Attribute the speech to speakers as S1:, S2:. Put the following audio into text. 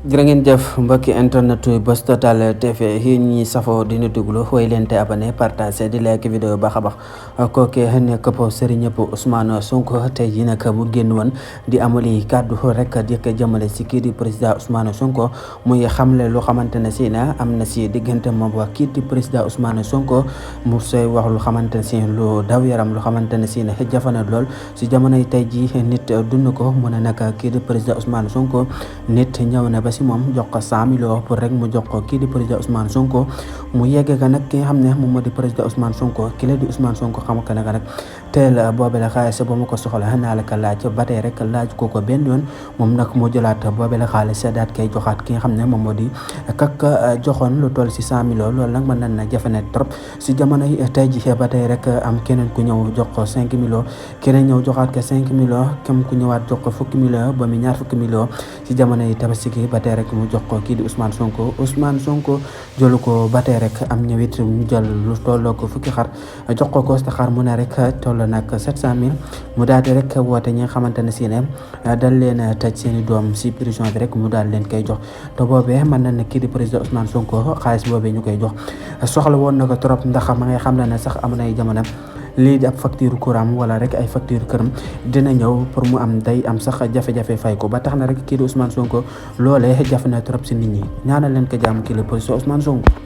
S1: jërë ngeen jëf mbokki internet Buzz Total TV yi ñi safoo dina déglu woy leen te abonné partagé di like vidéo baax a baax kooke nekk po sëriñ ñëpp Ousmane Sonko tey jii nag mu génn woon di amali kàddu rek di ko jëmale si kii di président Ousmane Sonko muy xamle lu xamante ne si na am na si diggante moom wax kii di président Ousmane Sonko mu say wax lu xamante ne si lu daw yaram lu xamante ne si ne jafe na lool si jamonoy tey jii nit dund ko mu ne nag kii di président Ousmane Sonko nit ñëw na ba si moom jox ko 100 millions pour rek mu jox ko kii di président Ousmane Sonko mu yegg ka nag ki nga xam ne moom moo di président Ousmane Sonko ki la di Ousmane Sonko xam ka nag teel boobe la xaalis ba mu ko soxla naa la ko laaj ba tey rek laaj ko benn yoon moom nag moo jëlaat boobe la xaalis daat koy joxaat ki nga xam ne moom moo di kak joxoon lu toll si 100 millions loolu nag mën na jafe na trop si jamono yi tey ji ba tey rek am keneen ku ñëw jox ko 5 millions keneen ñëw joxaat ko 5 millions kem ku ñëwaat jox ko fukki millions ba mu ñaar fukki millions si jamono yi tabaski ba tey rek mu jox ko kii di Ousmane Sonko jëlu ko ba tey rek am ñëwit mu jël lu tolloo ko fukki xar jox ko sa xar mu ne rek toll nag 700 000 mu daal di rek woote ñi nga xamante ne si ne dal leen tëj seen i doom si prison bi rek mu daal leen koy jox te boobee mën na ne kii di président Ousmane Sonko xaalis boobee ñu koy jox soxla woon na ko trop ndax ma ngay xam ne sax am na ay jamono lii di ab facture courant wala rek ay facture këram dina ñëw pour mu am day am sax jafe-jafe fay ko ba tax na rek kii di Ousmane Sonko loolee jafe na trop si nit ñi ñaanal leen ko jàmm kii la président Ousmane Sonko.